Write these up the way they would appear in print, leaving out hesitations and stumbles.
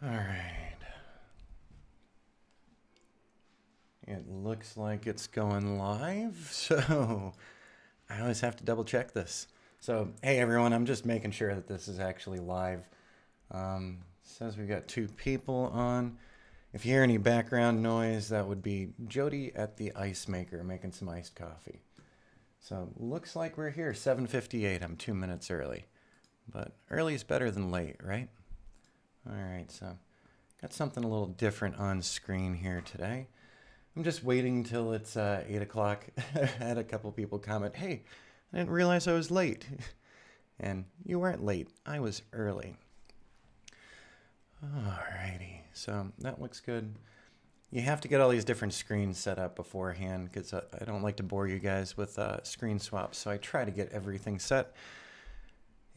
All right. It looks like it's going live, so I always have to double check this. So, hey everyone, I'm just making sure that this is actually live. Says we've got 2 people on. If you hear any background noise, that would be Jody at the ice maker making some iced coffee. So, looks like we're here, 7:58. I'm 2 minutes early. But early is better than late, right? All right, so got something a little different on screen here today. I'm just waiting till it's 8 o'clock. I had a couple people comment, hey, I didn't realize I was late. And you weren't late, I was early. Alrighty, so that looks good. You have to get all these different screens set up beforehand because I don't like to bore you guys with screen swaps, so I try to get everything set.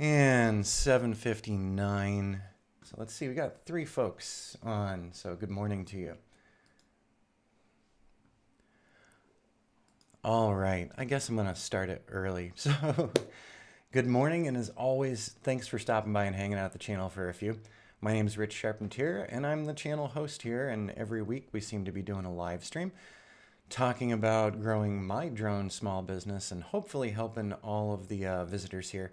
And 7:59. So let's see, we got 3 folks on, so good morning to you. All right, I guess I'm gonna start it early. So good morning, and as always, thanks for stopping by and hanging out the channel for a few. My name is Rich Charpentier, and I'm the channel host here, and every week we seem to be doing a live stream talking about growing my drone small business and hopefully helping all of the visitors here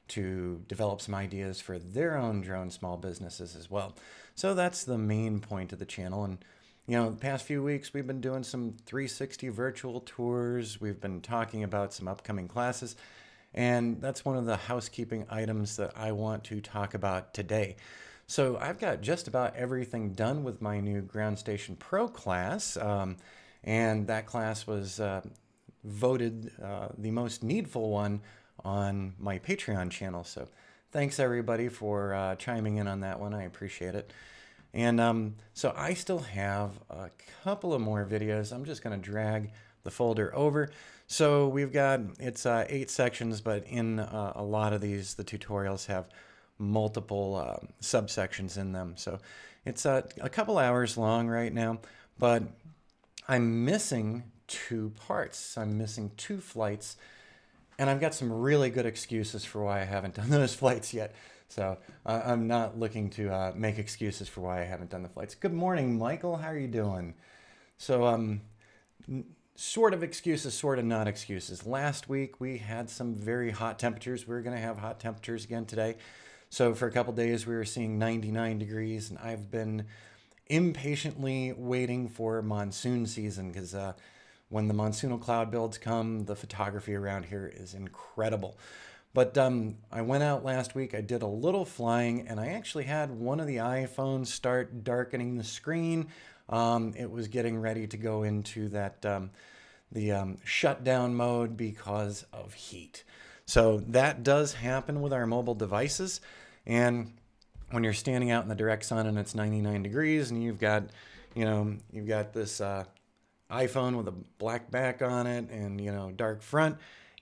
to develop some ideas for their own drone small businesses as well. So that's the main point of the channel. And you know, the past few weeks we've been doing some 360 virtual tours. We've been talking about some upcoming classes, and that's one of the housekeeping items that I want to talk about today. So I've got just about everything done with my new Ground Station Pro class, and that class was voted the most needful one on my Patreon channel. So thanks everybody for chiming in on that one. I appreciate it. And so I still have a couple of more videos. I'm just going to drag the folder over. So we've got, it's 8 sections, but in a lot of these, the tutorials have multiple subsections in them. So it's a couple hours long right now, but I'm missing 2 parts. I'm missing 2 flights. And I've got some really good excuses for why I haven't done those flights yet. So I'm not looking to make excuses for why I haven't done the flights. Good morning, Michael. How are you doing? So sort of excuses, sort of not excuses. Last week we had some very hot temperatures. We're going to have hot temperatures again today. So for a couple days we were seeing 99 degrees, and I've been impatiently waiting for monsoon season because when the monsoonal cloud builds come, the photography around here is incredible. But I went out last week, I did a little flying, and I actually had one of the iPhones start darkening the screen. It was getting ready to go into that the shutdown mode because of heat. So that does happen with our mobile devices. And when you're standing out in the direct sun and it's 99 degrees and you've got, you've got this iPhone with a black back on it and, dark front,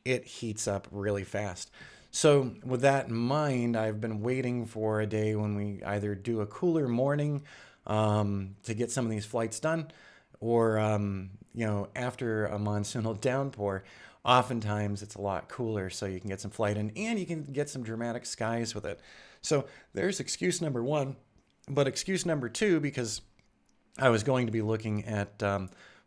it heats up really fast. So with that in mind, I've been waiting for a day when we either do a cooler morning to get some of these flights done, or, after a monsoonal downpour, oftentimes it's a lot cooler, so you can get some flight in and you can get some dramatic skies with it. So there's excuse number 1, but excuse number 2, because I was going to be looking at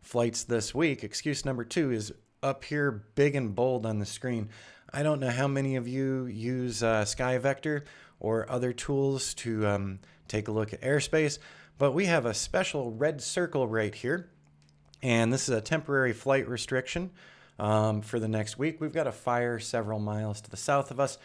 flights this week, excuse number 2 is up here big and bold on the screen. I don't know how many of you use Sky Vector or other tools to take a look at airspace, but we have a special red circle right here, and this is a temporary flight restriction for the next week. We've got a fire several miles to the south of us.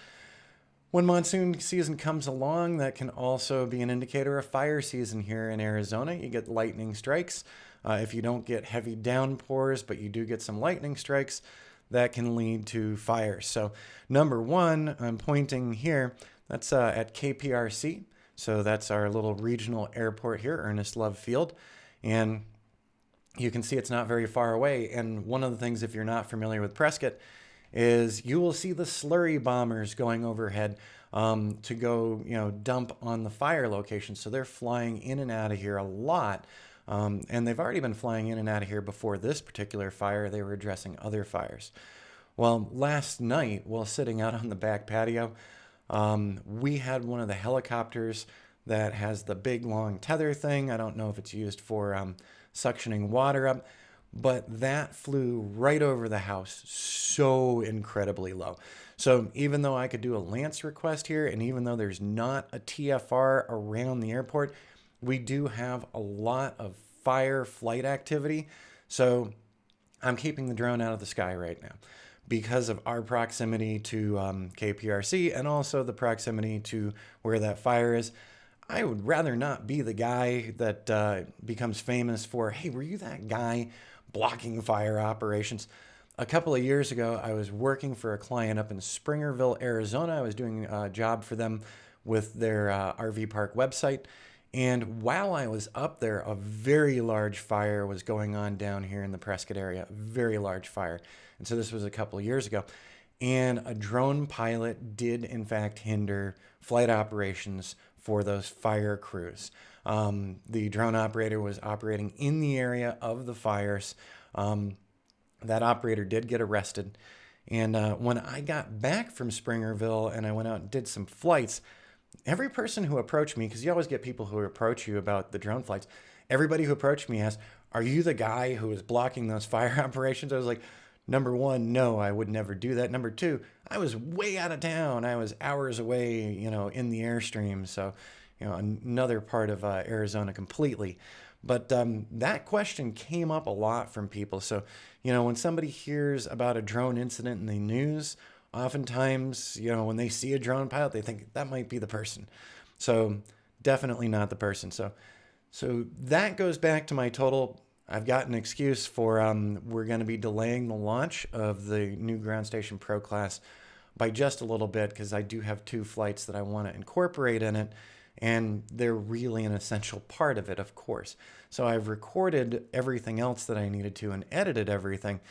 When monsoon season comes along, that can also be an indicator of fire season here in Arizona. You get lightning strikes. If you don't get heavy downpours, but you do get some lightning strikes, that can lead to fires. So number 1, I'm pointing here, that's at KPRC. So that's our little regional airport here, Ernest Love Field. And you can see it's not very far away. And one of the things, if you're not familiar with Prescott, is you will see the slurry bombers going overhead to go, dump on the fire location. So they're flying in and out of here a lot. And they've already been flying in and out of here before this particular fire. They were addressing other fires. Well, last night, while sitting out on the back patio, we had one of the helicopters that has the big long tether thing. I don't know if it's used for suctioning water up, but that flew right over the house so incredibly low. So even though I could do a Lance request here, and even though there's not a TFR around the airport, we do have a lot of fire flight activity. So I'm keeping the drone out of the sky right now because of our proximity to KPRC and also the proximity to where that fire is. I would rather not be the guy that becomes famous for, hey, were you that guy blocking fire operations? A couple of years ago, I was working for a client up in Springerville, Arizona. I was doing a job for them with their RV park website. And while I was up there, a very large fire was going on down here in the Prescott area, very large fire. And so this was a couple of years ago. And a drone pilot did, in fact, hinder flight operations for those fire crews. The drone operator was operating in the area of the fires. That operator did get arrested. And when I got back from Springerville and I went out and did some flights, every person who approached me, because you always get people who approach you about the drone flights, everybody who approached me asked, are you the guy who was blocking those fire operations? I was like, number one, no, I would never do that. Number two, I was way out of town. I was hours away, in the Airstream. So, another part of Arizona completely. But that question came up a lot from people. So, when somebody hears about a drone incident in the news, oftentimes, when they see a drone pilot, they think that might be the person. So definitely not the person. So that goes back to my total. I've got an excuse for we're going to be delaying the launch of the new Ground Station Pro class by just a little bit because I do have 2 flights that I want to incorporate in it. And they're really an essential part of it, of course. So I've recorded everything else that I needed to and edited everything.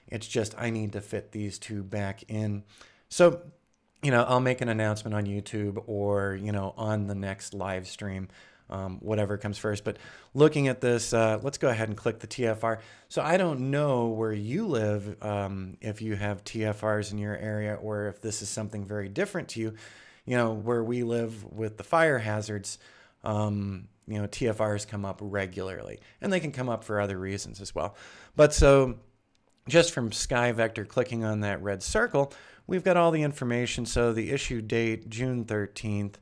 It's just I need to fit these 2 back in. So, I'll make an announcement on YouTube or, on the next live stream, whatever comes first. But looking at this, let's go ahead and click the TFR. So I don't know where you live, if you have TFRs in your area or if this is something very different to you. Where we live with the fire hazards, TFRs come up regularly. And they can come up for other reasons as well. But so just from SkyVector, clicking on that red circle, we've got all the information. So the issue date, June 13th.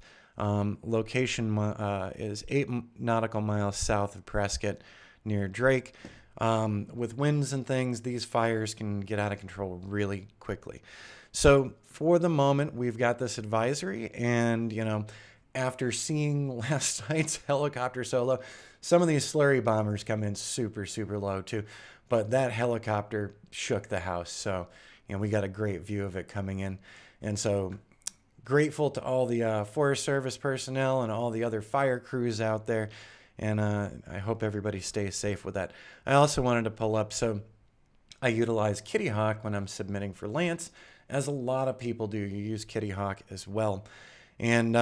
Location is 8 nautical miles south of Prescott near Drake. With winds and things, these fires can get out of control really quickly. So for the moment, we've got this advisory. And, after seeing last night's helicopter solo, some of these slurry bombers come in super, super low too. But that helicopter shook the house. So, we got a great view of it coming in. And so grateful to all the Forest Service personnel and all the other fire crews out there. And I hope everybody stays safe with that. I also wanted to pull up. So I utilize Kitty Hawk when I'm submitting for Lance, as a lot of people do. You use Kitty Hawk as well. And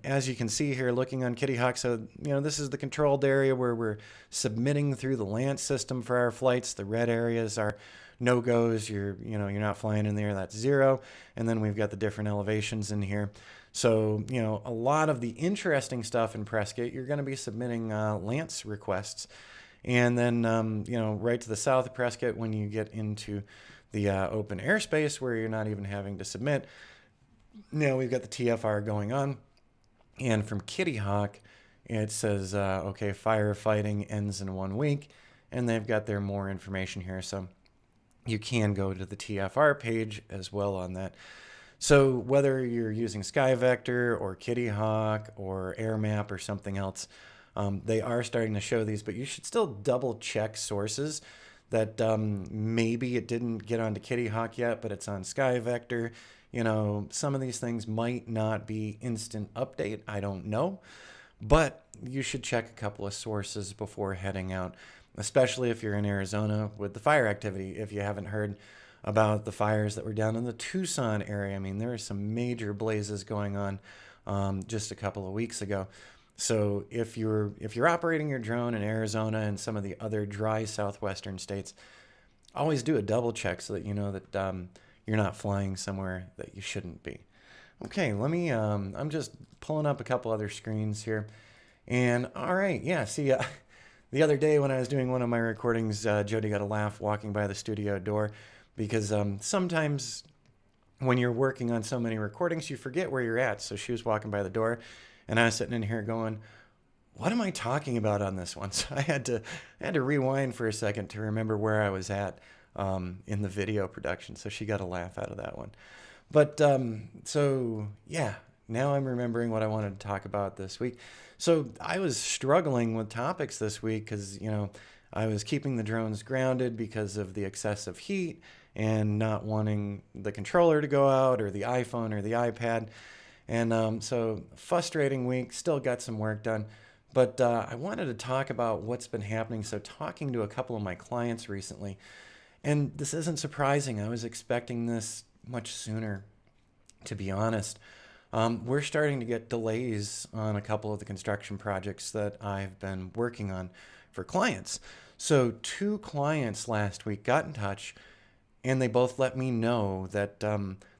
as you can see here, looking on Kitty Hawk, so, this is the controlled area where we're submitting through the Lance system for our flights. The red areas are no-goes. You're not flying in there. That's 0. And then we've got the different elevations in here. So, a lot of the interesting stuff in Prescott, you're going to be submitting Lance requests. And then, right to the south of Prescott, when you get into the open airspace where you're not even having to submit, now we've got the TFR going on. And from Kitty Hawk, it says, okay, firefighting ends in 1 week. And they've got their more information here. So you can go to the TFR page as well on that. So whether you're using SkyVector or Kitty Hawk or AirMap or something else, they are starting to show these, but you should still double check sources that maybe it didn't get onto Kitty Hawk yet, but it's on SkyVector. Some of these things might not be instant update. I don't know, but you should check a couple of sources before heading out, especially if you're in Arizona with the fire activity. If you haven't heard about the fires that were down in the Tucson area, I mean, there are some major blazes going on just a couple of weeks ago. So if you're operating your drone in Arizona and some of the other dry southwestern states, always do a double check so that you know that you're not flying somewhere that you shouldn't be. Okay, I'm just pulling up a couple other screens here. And all right, yeah, see, the other day when I was doing one of my recordings, Jody got a laugh walking by the studio door because sometimes when you're working on so many recordings, you forget where you're at. So she was walking by the door, and I was sitting in here going, "What am I talking about on this one?" So I had to rewind for a second to remember where I was at in the video production. So she got a laugh out of that one. But so yeah, now I'm remembering what I wanted to talk about this week. So I was struggling with topics this week because I was keeping the drones grounded because of the excessive heat and not wanting the controller to go out or the iPhone or the iPad. And so frustrating week. Still got some work done. But I wanted to talk about what's been happening. So talking to a couple of my clients recently, and this isn't surprising. I was expecting this much sooner, to be honest. We're starting to get delays on a couple of the construction projects that I've been working on for clients. So, two clients last week got in touch and they both let me know that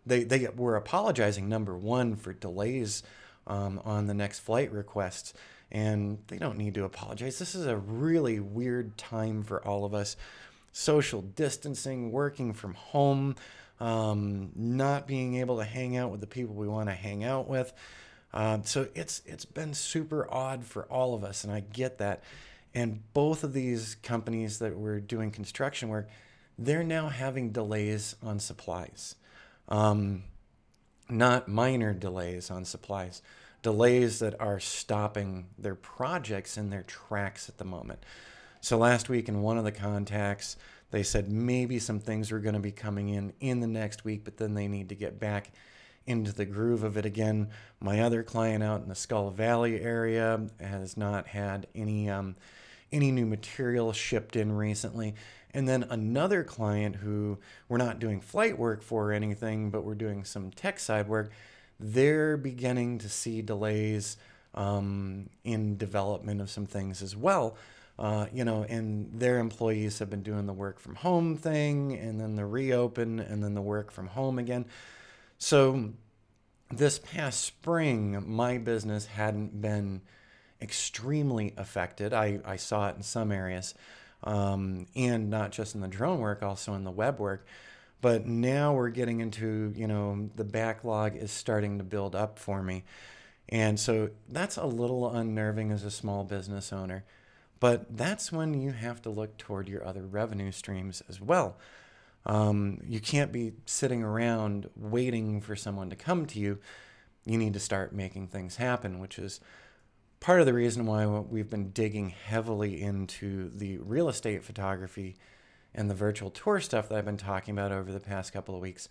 they were apologizing, number one, for delays on the next flight requests. And they don't need to apologize. This is a really weird time for all of us. Social distancing, working from home, not being able to hang out with the people we want to hang out with. So it's been super odd for all of us, and I get that. And both of these companies that were doing construction work, they're now having delays on supplies. Not minor delays on supplies, delays that are stopping their projects in their tracks at the moment. So last week in one of the contacts, they said maybe some things were going to be coming in the next week, but then they need to get back into the groove of it again. My other client out in the Skull Valley area has not had any new material shipped in recently. And then another client who we're not doing flight work for or anything, but we're doing some tech side work, they're beginning to see delays in development of some things as well. And their employees have been doing the work from home thing, and then the reopen, and then the work from home again. So this past spring, my business hadn't been extremely affected. I saw it in some areas, and not just in the drone work, also in the web work. But now we're getting into, the backlog is starting to build up for me. And so that's a little unnerving as a small business owner. But that's when you have to look toward your other revenue streams as well. You can't be sitting around waiting for someone to come to you. You need to start making things happen, which is part of the reason why we've been digging heavily into the real estate photography and the virtual tour stuff that I've been talking about over the past couple of weeks.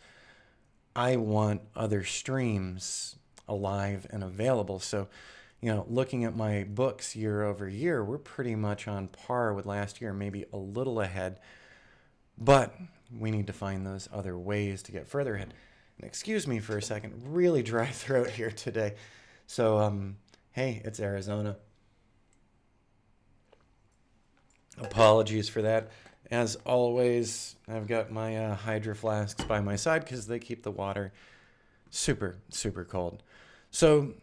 I want other streams alive and available. So, looking at my books year over year, we're pretty much on par with last year, maybe a little ahead. But we need to find those other ways to get further ahead. And excuse me for a second, really dry throat here today. So, hey, it's Arizona. Apologies for that. As always, I've got my Hydro flasks by my side because they keep the water super, super cold. So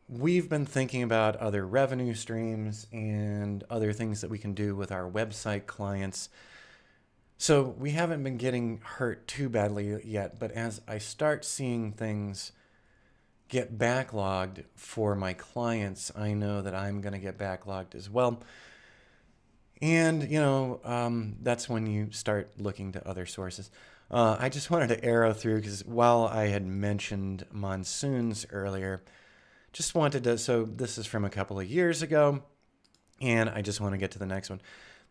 we've been thinking about other revenue streams and other things that we can do with our website clients. So we haven't been getting hurt too badly yet, but as I start seeing things get backlogged for my clients, I know that I'm going to get backlogged as well. And, that's when you start looking to other sources. I just wanted to arrow through because while I had mentioned monsoons earlier, just wanted to, so this is from a couple of years ago, and I just want to get to the next one.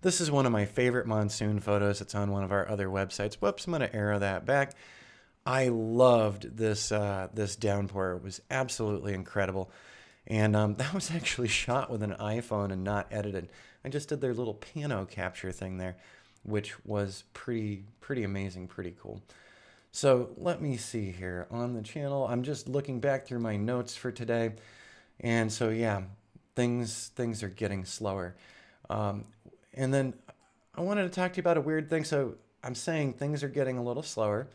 This is one of my favorite monsoon photos. It's on one of our other websites. Whoops, I'm going to arrow that back. I loved this downpour. It was absolutely incredible. And that was actually shot with an iPhone and not edited. I just did their little pano capture thing there, which was pretty amazing, pretty cool. So let me see here on the channel. I'm just looking back through my notes for today. And so, yeah, things are getting slower. And then I wanted to talk to you about a weird thing. So I'm saying things are getting a little slower,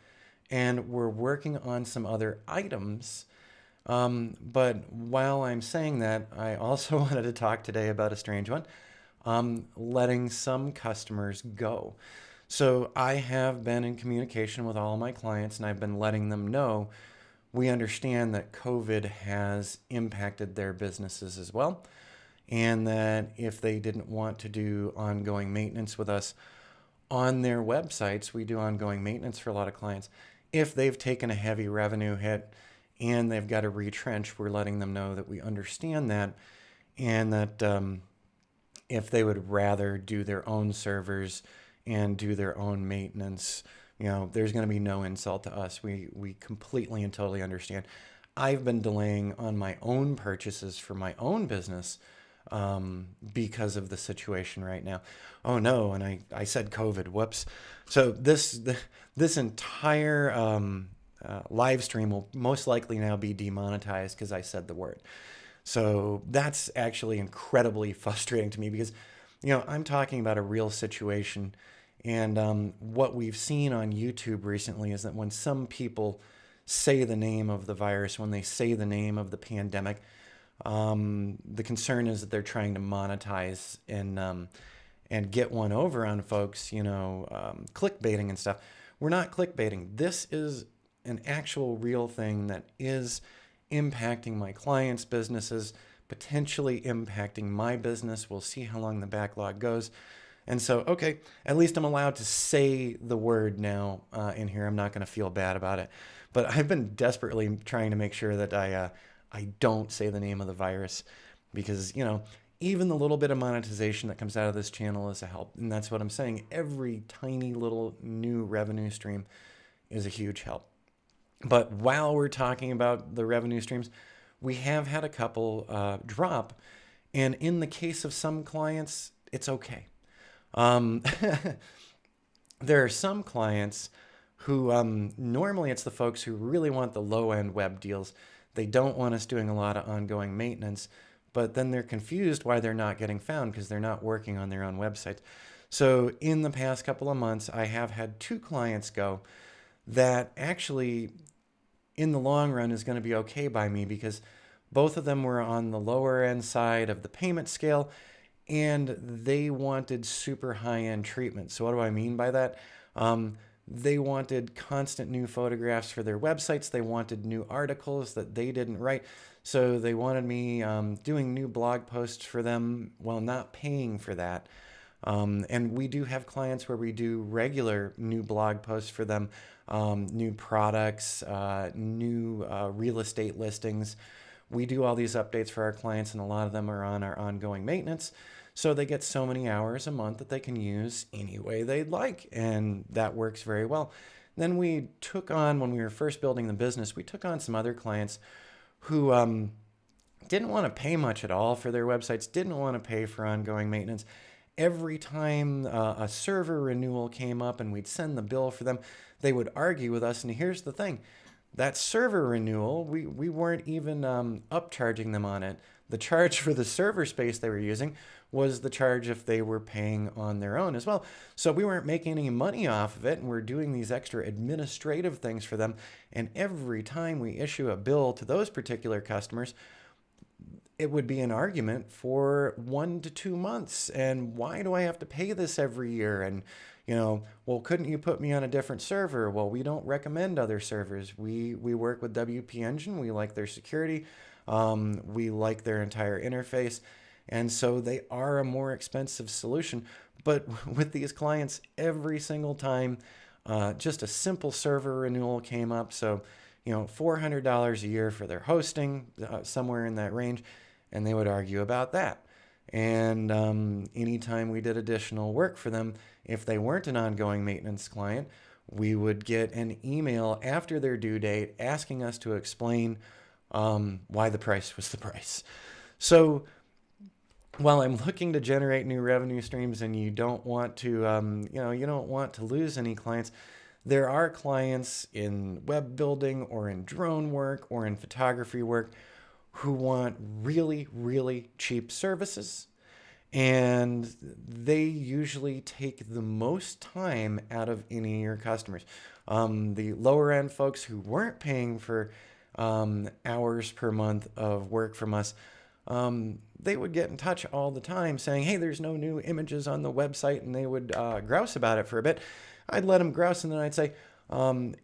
and we're working on some other items But while I'm saying that, I also wanted to talk today about a strange one, letting some customers go. So I have been in communication with all of my clients, and I've been letting them know we understand that COVID has impacted their businesses as well, and that if they didn't want to do ongoing maintenance with us on their websites, we do ongoing maintenance for a lot of clients. If they've taken a heavy revenue hit and they've got to retrench, we're letting them know that we understand that, and that if they would rather do their own servers and do their own maintenance, there's going to be no insult to us. We completely and totally understand. I've been delaying on my own purchases for my own business because of the situation right now. Oh no, and I said COVID, whoops. So this entire live stream will most likely now be demonetized because I said the word. So that's actually incredibly frustrating to me because, I'm talking about a real situation. And what we've seen on YouTube recently is that when some people say the name of the virus, when they say the name of the pandemic, the concern is that they're trying to monetize and get one over on folks, clickbaiting and stuff. We're not clickbaiting. This is an actual real thing that is impacting my clients' businesses, potentially impacting my business. We'll see how long the backlog goes. And so, okay, at least I'm allowed to say the word now in here. I'm not going to feel bad about it. But I've been desperately trying to make sure that I don't say the name of the virus because, even the little bit of monetization that comes out of this channel is a help. And that's what I'm saying. Every tiny little new revenue stream is a huge help. But while we're talking about the revenue streams, we have had a couple drop. And in the case of some clients, it's okay. There are some clients who normally it's the folks who really want the low-end web deals. They don't want us doing a lot of ongoing maintenance, but then they're confused why they're not getting found because they're not working on their own websites. So in the past couple of months, I have had 2 clients go that actually in the long run is going to be okay by me because both of them were on the lower end side of the payment scale and they wanted super high-end treatment. So what do I mean by that? They wanted constant new photographs for their websites. They wanted new articles that they didn't write. So they wanted me doing new blog posts for them while not paying for that. And we do have clients where we do regular new blog posts for them, new products, new real estate listings. We do all these updates for our clients, and a lot of them are on our ongoing maintenance. So they get so many hours a month that they can use any way they'd like, and that works very well. Then we took on, when we were first building the business, we took on some other clients who didn't want to pay much at all for their websites, didn't want to pay for ongoing maintenance. Every time a server renewal came up and we'd send the bill for them, they would argue with us. And here's the thing. That server renewal, we weren't even upcharging them on it. The charge for the server space they were using was the charge if they were paying on their own as well. So we weren't making any money off of it, and we're doing these extra administrative things for them. And every time we issue a bill to those particular customers, it would be an argument for 1 to 2 months. And why do I have to pay this every year? And, well, couldn't you put me on a different server? Well, we don't recommend other servers. We work with WP Engine. We like their security. We like their entire interface. And so they are a more expensive solution. But with these clients, every single time, just a simple server renewal came up. So, $400 a year for their hosting, somewhere in that range. And they would argue about that. And anytime we did additional work for them, if they weren't an ongoing maintenance client, we would get an email after their due date asking us to explain why the price was the price. So while I'm looking to generate new revenue streams and you don't want to, you don't want to lose any clients, there are clients in web building or in drone work or in photography work who want really, really cheap services. And they usually take the most time out of any of your customers. The lower end folks who weren't paying for hours per month of work from us, they would get in touch all the time saying, hey, there's no new images on the website, and they would grouse about it for a bit. I'd let them grouse, and then I'd say,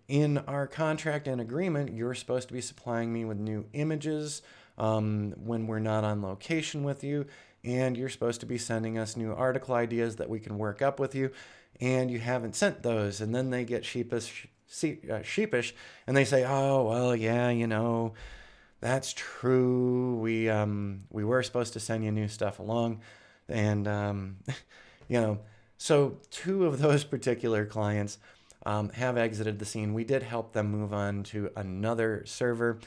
in our contract and agreement, you're supposed to be supplying me with new images when we're not on location with you, and you're supposed to be sending us new article ideas that we can work up with you, and you haven't sent those. And then they get sheepish, and they say, oh, well, yeah, you know, that's true. We were supposed to send you new stuff along, and you know, so two of those particular clients have exited the scene. We did help them move on to another server,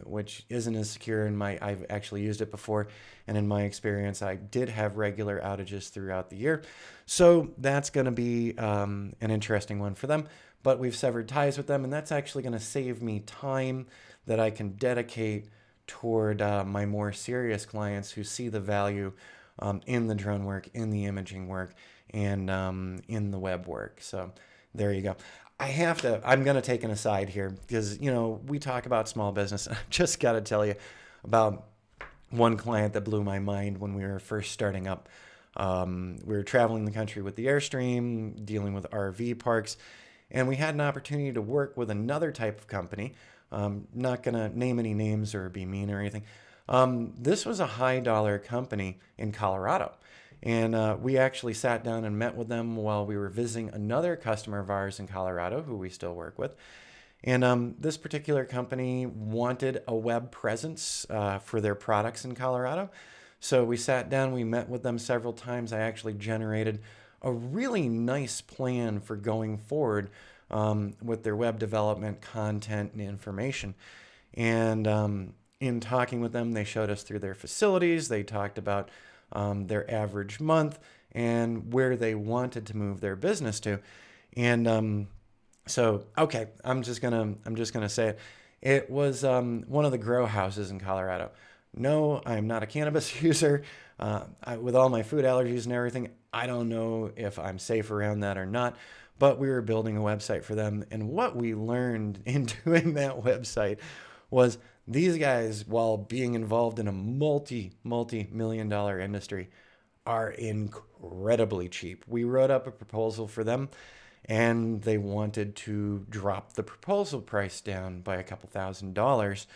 which isn't as secure. I've actually used it before, and in my experience, I did have regular outages throughout the year. So that's going to be an interesting one for them. But we've severed ties with them, and that's actually going to save me time that I can dedicate toward my more serious clients who see the value in the drone work, in the imaging work, and in the web work. So there you go. I'm going to take an aside here because, you know, we talk about small business. I've just got to tell you about one client that blew my mind when we were first starting up. We were traveling the country with the Airstream, dealing with RV parks, and we had an opportunity to work with another type of company. Not going to name any names or be mean or anything. This was a high dollar company in Colorado. And we actually sat down and met with them while we were visiting another customer of ours in Colorado, who we still work with. And this particular company wanted a web presence for their products in Colorado. So we sat down, we met with them several times. I actually generated a really nice plan for going forward with their web development, content, and information. And in talking with them, they showed us through their facilities. They talked about their average month and where they wanted to move their business to. And so, okay, I'm just gonna say it. It was one of the grow houses in Colorado. No, I'm not a cannabis user. With all my food allergies and everything, I don't know if I'm safe around that or not. But we were building a website for them, and what we learned in doing that website was these guys, while being involved in a multi-million-dollar industry, are incredibly cheap. We wrote up a proposal for them, and they wanted to drop the proposal price down by a couple $1,000s,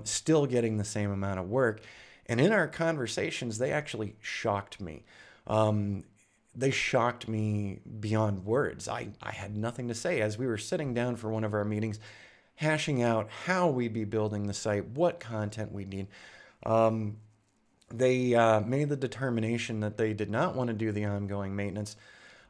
still getting the same amount of work. And in our conversations, they actually shocked me. They shocked me beyond words. I had nothing to say. As we were sitting down for one of our meetings, hashing out how we'd be building the site, what content we need, they made the determination that they did not want to do the ongoing maintenance,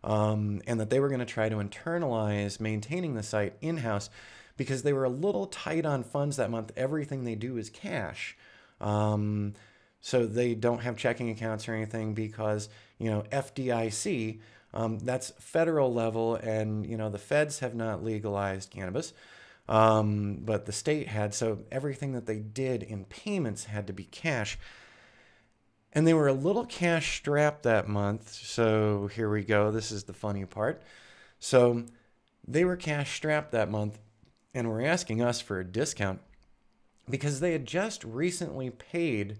and that they were going to try to internalize maintaining the site in-house because they were a little tight on funds that month. Everything they do is cash. So they don't have checking accounts or anything because, you know, FDIC, that's federal level, and, you know, the feds have not legalized cannabis, but the state had. So everything that they did in payments had to be cash. And they were a little cash strapped that month. So here we go. This is the funny part. So they were cash strapped that month and were asking us for a discount because they had just recently paid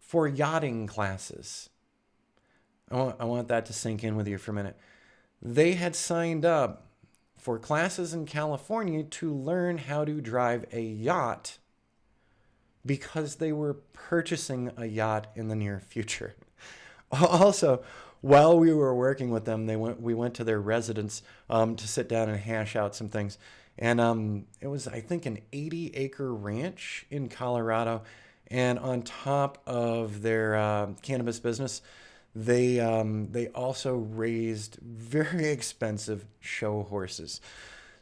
for yachting classes. I want that to sink in with you for a minute. They had signed up for classes in California to learn how to drive a yacht because they were purchasing a yacht in the near future. Also, while we were working with them, we went to their residence to sit down and hash out some things. And it was, I think, an 80-acre ranch in Colorado. And on top of their cannabis business, they also raised very expensive show horses.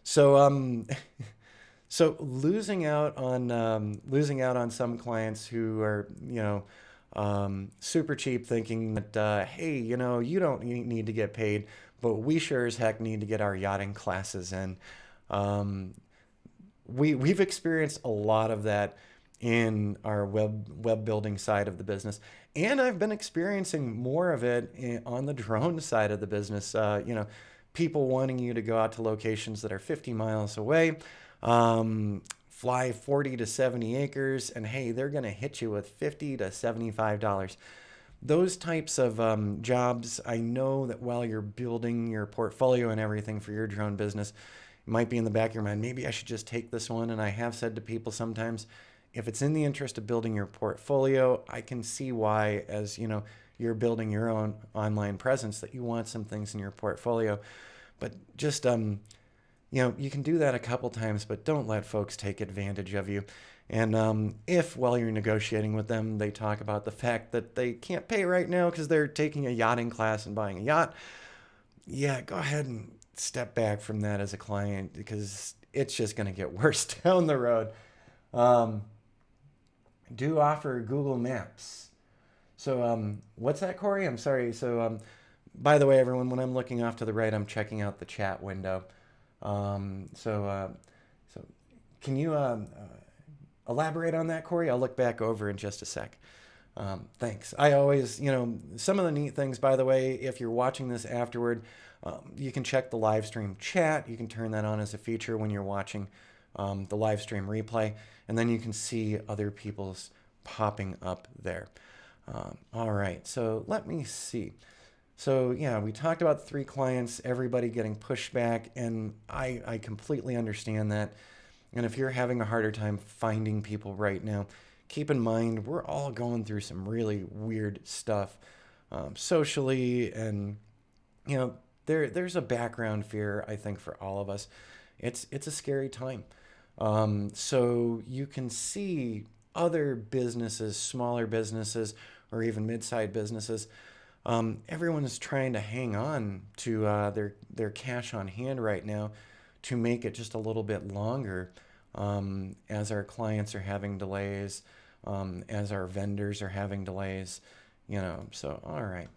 So so losing out on some clients who are, you know, super cheap, thinking that hey, you know, you don't need to get paid, but we sure as heck need to get our yachting classes in. We've experienced a lot of that in our web building side of the business, and I've been experiencing more of it on the drone side of the business. You know, people wanting you to go out to locations that are 50 miles away fly 40 to 70 acres, and hey, they're going to hit you with $50 to $75. Those types of jobs, I know that while you're building your portfolio and everything for your drone business, it might be in the back of your mind, maybe I should just take this one. And I have said to people sometimes, if it's in the interest of building your portfolio, I can see why, as you know, you're building your own online presence, that you want some things in your portfolio. But just you can do that a couple times, but don't let folks take advantage of you. And if while you're negotiating with them, they talk about the fact that they can't pay right now because they're taking a yachting class and buying a yacht, yeah, go ahead and step back from that as a client, because it's just going to get worse down the road. Do offer Google Maps. So what's that, Corey? I'm sorry. So by the way, everyone, when I'm looking off to the right, I'm checking out the chat window. So can you elaborate on that, Corey? I'll look back over in just a sec. Thanks. I always, some of the neat things, by the way, if you're watching this afterward, you can check the live stream chat. You can turn that on as a feature when you're watching the live stream replay, and then you can see other people's popping up there. All right, so let me see. So yeah, we talked about 3 clients, everybody getting pushback, and I completely understand that. And if you're having a harder time finding people right now, keep in mind we're all going through some really weird stuff socially, and there's a background fear, I think, for all of us. It's a scary time. So you can see other businesses, smaller businesses, or even mid-sized businesses. Everyone is trying to hang on to their cash on hand right now to make it just a little bit longer, as our clients are having delays, as our vendors are having delays, So, all right,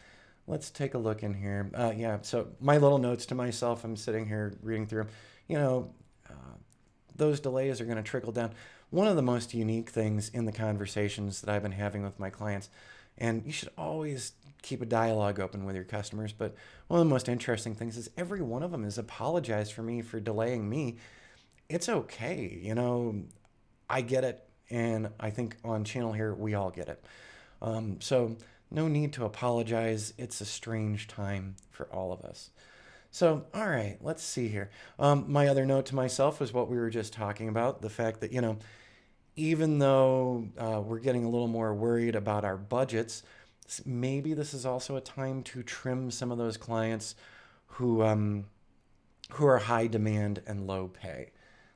let's take a look in here. Yeah, so my little notes to myself, I'm sitting here reading through them. Those delays are going to trickle down. One of the most unique things in the conversations that I've been having with my clients, and you should always keep a dialogue open with your customers, but one of the most interesting things is every one of them has apologized for me for delaying me. It's okay. I get it. And I think on channel here, we all get it. So no need to apologize. It's a strange time for all of us. So, all right, let's see here. My other note to myself was what we were just talking about, the fact that, even though we're getting a little more worried about our budgets, maybe this is also a time to trim some of those clients who are high demand and low pay.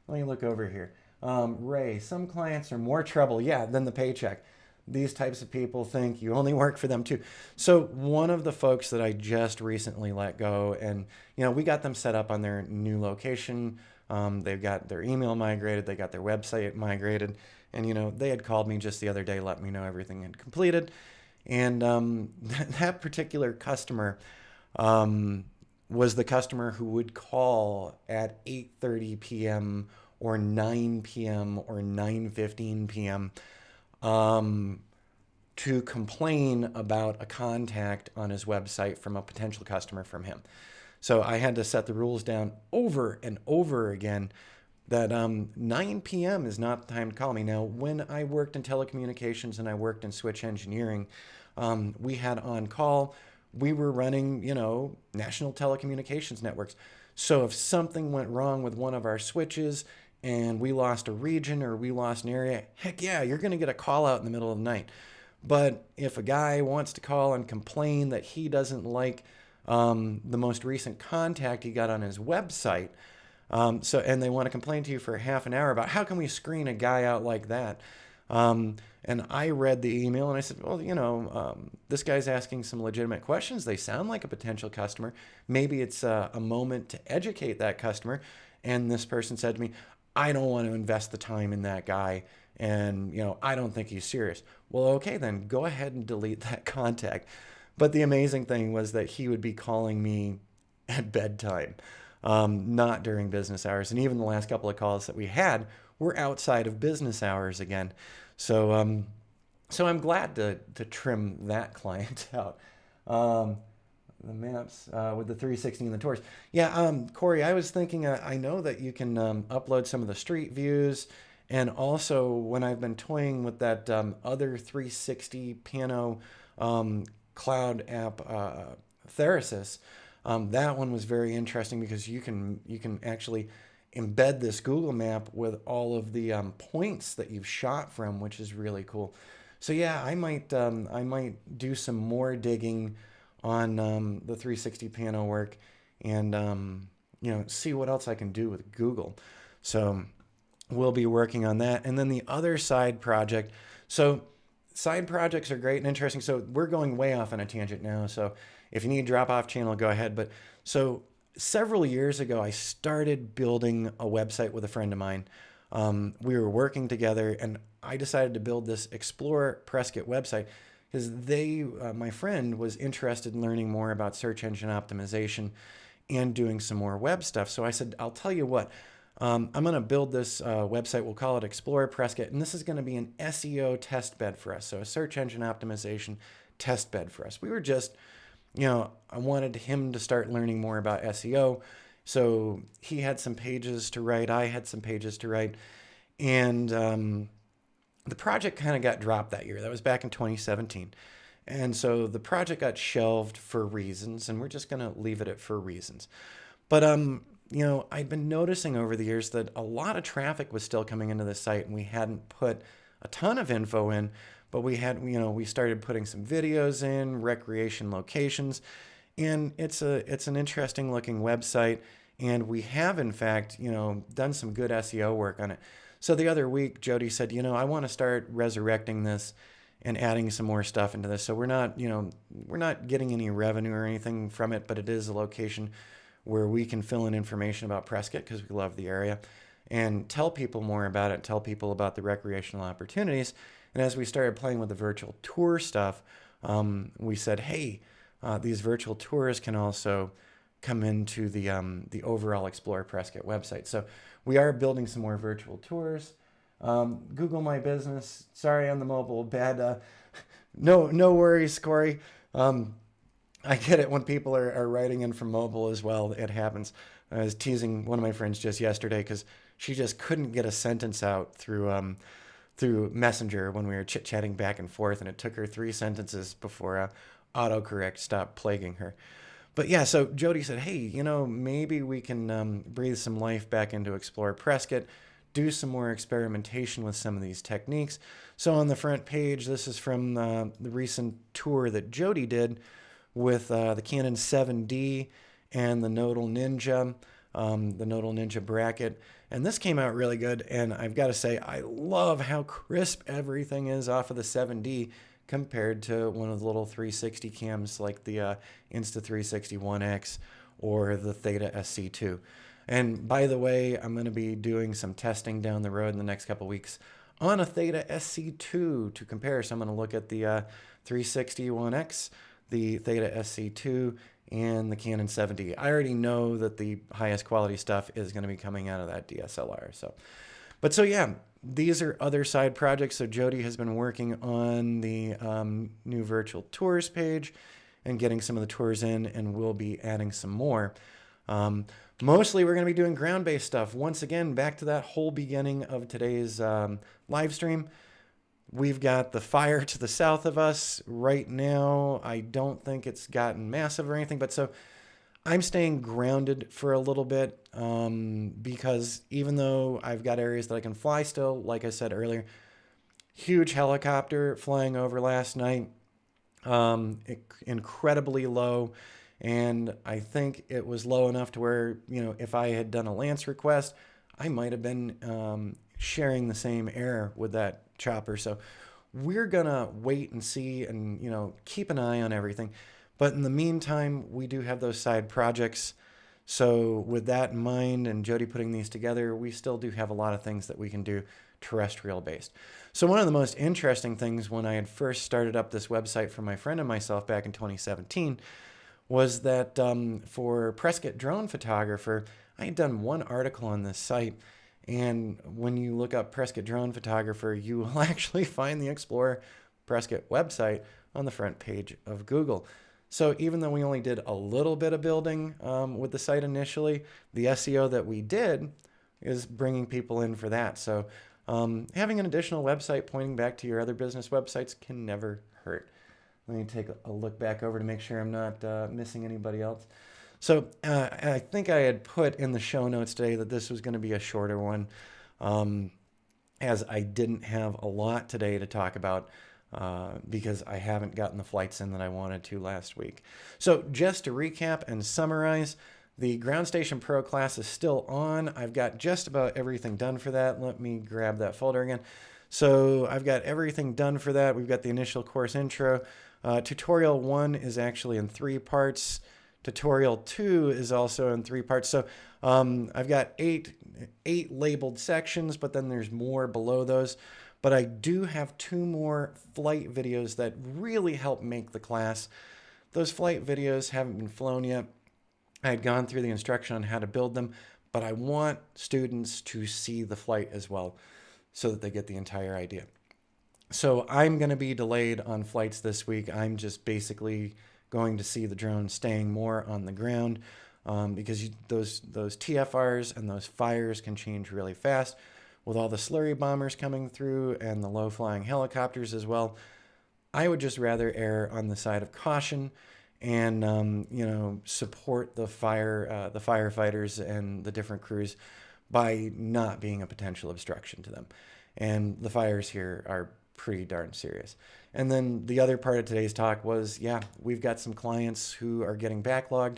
Let me look over here. Ray, some clients are more trouble, than the paycheck. These types of people think you only work for them too. So one of the folks that I just recently let go, and we got them set up on their new location. They've got their email migrated, they got their website migrated, and they had called me just the other day, let me know everything had completed. And that particular customer was the customer who would call at 8:30 p.m. or 9 p.m. or 9:15 p.m. To complain about a contact on his website from a potential customer from him. So I had to set the rules down over and over again that 9 p.m. is not the time to call me. Now, when I worked in telecommunications and I worked in switch engineering, we had on call. We were running, national telecommunications networks. So if something went wrong with one of our switches and we lost a region or we lost an area, heck yeah, you're going to get a call out in the middle of the night. But if a guy wants to call and complain that he doesn't like the most recent contact he got on his website, and they want to complain to you for half an hour about how can we screen a guy out like that? And I read the email and I said, well, this guy's asking some legitimate questions. They sound like a potential customer. Maybe it's a moment to educate that customer. And this person said to me, I don't want to invest the time in that guy. And, I don't think he's serious. Well, okay, then go ahead and delete that contact. But the amazing thing was that he would be calling me at bedtime, not during business hours. And even the last couple of calls that we had were outside of business hours again. So I'm glad to trim that client out. The maps with the 360 and the tours. Yeah, Corey, I was thinking, I know that you can upload some of the street views And also when I've been toying with that other 360 Piano cloud app, Theresis, that one was very interesting because you can actually embed this Google map with all of the points that you've shot from, which is really cool. So yeah, I might do some more digging on the 360 piano work, and see what else I can do with Google. So we'll be working on that. And then the other side project. So side projects are great and interesting. So we're going way off on a tangent now. So if you need a drop off channel, go ahead. But so several years ago, I started building a website with a friend of mine. We were working together, and I decided to build this Explore Prescott website because my friend was interested in learning more about search engine optimization and doing some more web stuff. So I said, I'll tell you what, I'm going to build this website. We'll call it Explore Prescott, and this is going to be an SEO test bed for us. So a search engine optimization test bed for us. We were just, I wanted him to start learning more about SEO. So he had some pages to write. I had some pages to write. And the project kind of got dropped that year. That was back in 2017. And so the project got shelved for reasons, and we're just going to leave it at for reasons. But, I've been noticing over the years that a lot of traffic was still coming into the site, and we hadn't put a ton of info in, but we started putting some videos in, recreation locations, and it's an interesting looking website. And we have, in fact, done some good SEO work on it. So the other week, Jody said, I want to start resurrecting this and adding some more stuff into this. So we're not getting any revenue or anything from it, but it is a location where we can fill in information about Prescott because we love the area and tell people more about it, tell people about the recreational opportunities. And as we started playing with the virtual tour stuff, we said, hey, these virtual tours can also come into the overall Explore Prescott website. So we are building some more virtual tours. Google My Business. Sorry on the mobile. Bad. No worries, Corey. I get it when people are writing in from mobile as well. It happens. I was teasing one of my friends just yesterday because she just couldn't get a sentence out through Messenger when we were chit-chatting back and forth, and it took her 3 sentences before autocorrect stopped plaguing her. But yeah, so Jody said, hey, maybe we can breathe some life back into Explore Prescott, do some more experimentation with some of these techniques. So on the front page, this is from the recent tour that Jody did with the Canon 7D and the Nodal Ninja bracket. And this came out really good. And I've got to say, I love how crisp everything is off of the 7D compared to one of the little 360 cams like the Insta360 1X or the Theta SC2. And by the way, I'm going to be doing some testing down the road in the next couple weeks on a Theta SC2 to compare. So I'm going to look at the 360 1X, the Theta SC2, and the Canon 7D. I already know that the highest quality stuff is going to be coming out of that DSLR. So yeah, these are other side projects. So Jody has been working on the new virtual tours page and getting some of the tours in, and we'll be adding some more. Mostly we're going to be doing ground-based stuff. Once again, back to that whole beginning of today's live stream. We've got the fire to the south of us right now. I don't think it's gotten massive or anything, but so I'm staying grounded for a little bit because even though I've got areas that I can fly still, like I said earlier, huge helicopter flying over last night, incredibly low. And I think it was low enough to where, if I had done a Lance request, I might have been sharing the same air with that chopper. So we're going to wait and see and, keep an eye on everything. But in the meantime, we do have those side projects. So with that in mind and Jody putting these together, we still do have a lot of things that we can do terrestrial based. So one of the most interesting things when I had first started up this website for my friend and myself back in 2017 was that for Prescott Drone Photographer, I had done one article on this site. And when you look up Prescott Drone Photographer, you will actually find the Explore Prescott website on the front page of Google. So even though we only did a little bit of building with the site initially, the SEO that we did is bringing people in for that. So having an additional website pointing back to your other business websites can never hurt. Let me take a look back over to make sure I'm not missing anybody else. So I think I had put in the show notes today that this was going to be a shorter one, as I didn't have a lot today to talk about because I haven't gotten the flights in that I wanted to last week. So just to recap and summarize, the Ground Station Pro class is still on. I've got just about everything done for that. Let me grab that folder again. So I've got everything done for that. We've got the initial course intro. Tutorial 1 is actually in 3 parts. Tutorial 2 is also in 3 parts. So I've got eight labeled sections, but then there's more below those. But I do have 2 more flight videos that really help make the class. Those flight videos haven't been flown yet. I had gone through the instruction on how to build them, but I want students to see the flight as well so that they get the entire idea. So I'm going to be delayed on flights this week. I'm just basically going to see the drone staying more on the ground because those TFRs and those fires can change really fast. With all the slurry bombers coming through and the low-flying helicopters as well, I would just rather err on the side of caution and support the firefighters and the different crews by not being a potential obstruction to them. And the fires here are pretty darn serious. And then the other part of today's talk was, we've got some clients who are getting backlogged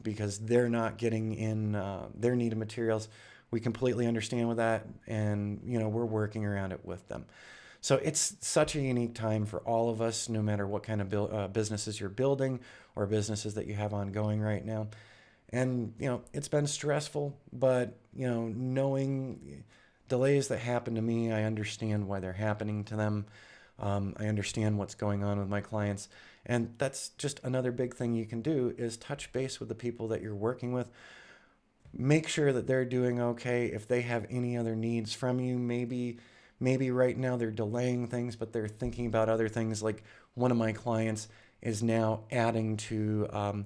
because they're not getting in their needed materials. We completely understand with that, and we're working around it with them. So it's such a unique time for all of us, no matter what kind of businesses you're building or businesses that you have ongoing right now. And it's been stressful, but knowing delays that happen to me, I understand why they're happening to them. I understand what's going on with my clients, and that's just another big thing you can do is touch base with the people that you're working with. Make sure that they're doing okay. If they have any other needs from you, maybe right now they're delaying things, but they're thinking about other things. Like one of my clients is now adding to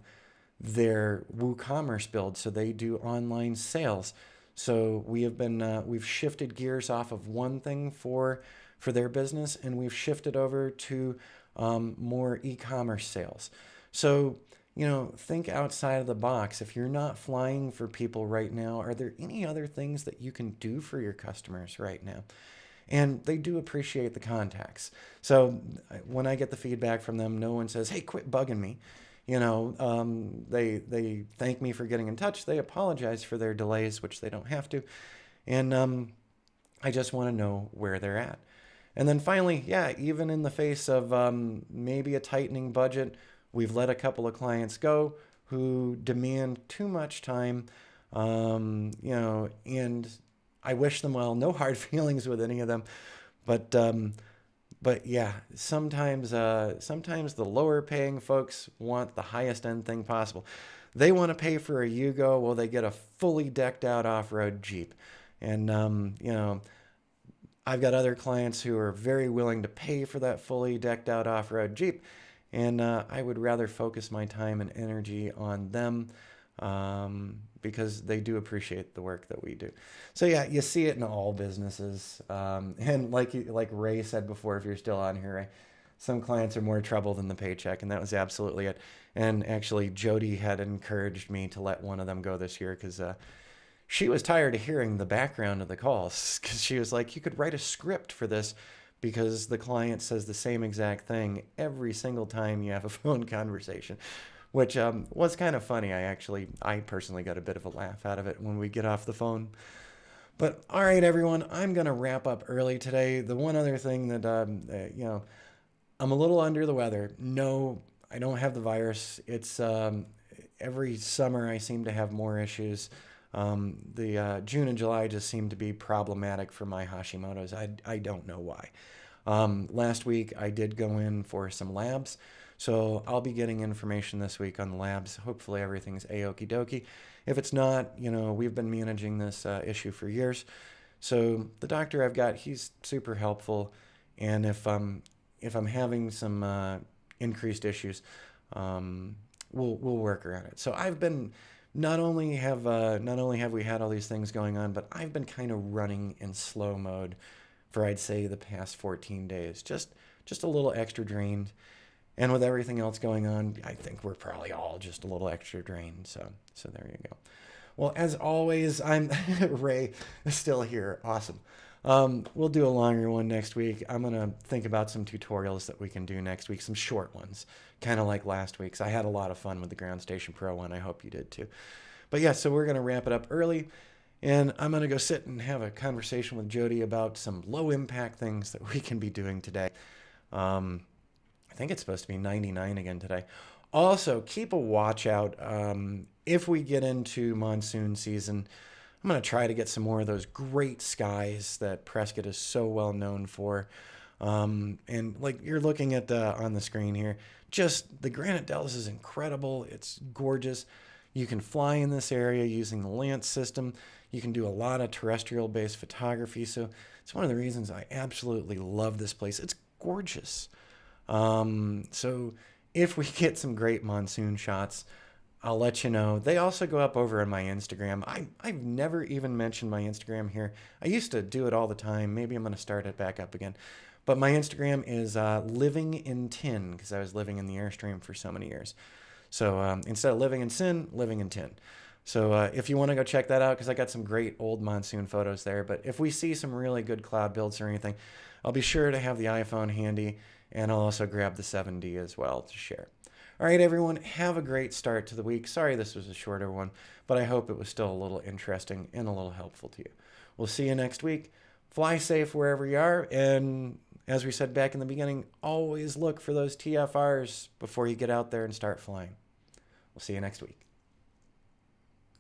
their WooCommerce build, so they do online sales. So we've shifted gears off of one thing for their business, and we've shifted over to more e-commerce sales. So think outside of the box. If you're not flying for people right now, are there any other things that you can do for your customers right now? And they do appreciate the contacts. So when I get the feedback from them, no one says, "Hey, quit bugging me." They thank me for getting in touch. They apologize for their delays, which they don't have to. And I just want to know where they're at. And then finally, even in the face of maybe a tightening budget, we've let a couple of clients go who demand too much time, and I wish them well. No hard feelings with any of them, but sometimes the lower paying folks want the highest end thing possible. They want to pay for a Yugo, well, they get a fully decked out off-road Jeep, and I've got other clients who are very willing to pay for that fully decked out off-road Jeep. And I would rather focus my time and energy on them because they do appreciate the work that we do. So you see it in all businesses. And like Ray said before, if you're still on here, Ray, some clients are more trouble than the paycheck, and that was absolutely it. And actually, Jody had encouraged me to let one of them go this year because she was tired of hearing the background of the calls, because she was like, you could write a script for this, because the client says the same exact thing every single time you have a phone conversation, which was kind of funny. I personally got a bit of a laugh out of it when we get off the phone. But all right, everyone, I'm going to wrap up early today. The one other thing that, I'm a little under the weather. No, I don't have the virus. It's every summer I seem to have more issues. The June and July just seem to be problematic for my Hashimoto's. I don't know why. Last week I did go in for some labs, so I'll be getting information this week on the labs. Hopefully everything's a-okie dokie. If it's not, we've been managing this issue for years. So the doctor I've got, he's super helpful, and if I'm having some increased issues, we'll work around it. So I've been not only have we had all these things going on, but I've been kind of running in slow mode for I'd say the past 14 days. Just a little extra drained. And with everything else going on, I think we're probably all just a little extra drained. So there you go. Well, as always, I'm Ray, still here. Awesome. We'll do a longer one next week. I'm going to think about some tutorials that we can do next week, some short ones, kind of like last week's. I had a lot of fun with the Ground Station Pro one. I hope you did too. But yeah, so we're going to wrap it up early, and I'm going to go sit and have a conversation with Jody about some low impact things that we can be doing today. I think it's supposed to be 99 again today. Also, keep a watch out. If we get into monsoon season, I'm going to try to get some more of those great skies that Prescott is so well known for. And like you're looking at on the screen here, just the Granite Deltas is incredible. It's gorgeous. You can fly in this area using the Lance system. You can do a lot of terrestrial-based photography. So it's one of the reasons I absolutely love this place. It's gorgeous. So if we get some great monsoon shots, I'll let you know. They also go up over on my Instagram. I've never even mentioned my Instagram here. I used to do it all the time. Maybe I'm going to start it back up again. But my Instagram is living in tin, because I was living in the Airstream for so many years. So instead of living in sin, living in tin. So if you want to go check that out, because I got some great old monsoon photos there. But if we see some really good cloud builds or anything, I'll be sure to have the iPhone handy, and I'll also grab the 7D as well to share. All right, everyone, have a great start to the week. Sorry this was a shorter one, but I hope it was still a little interesting and a little helpful to you. We'll see you next week. Fly safe wherever you are, and as we said back in the beginning, always look for those TFRs before you get out there and start flying. We'll see you next week.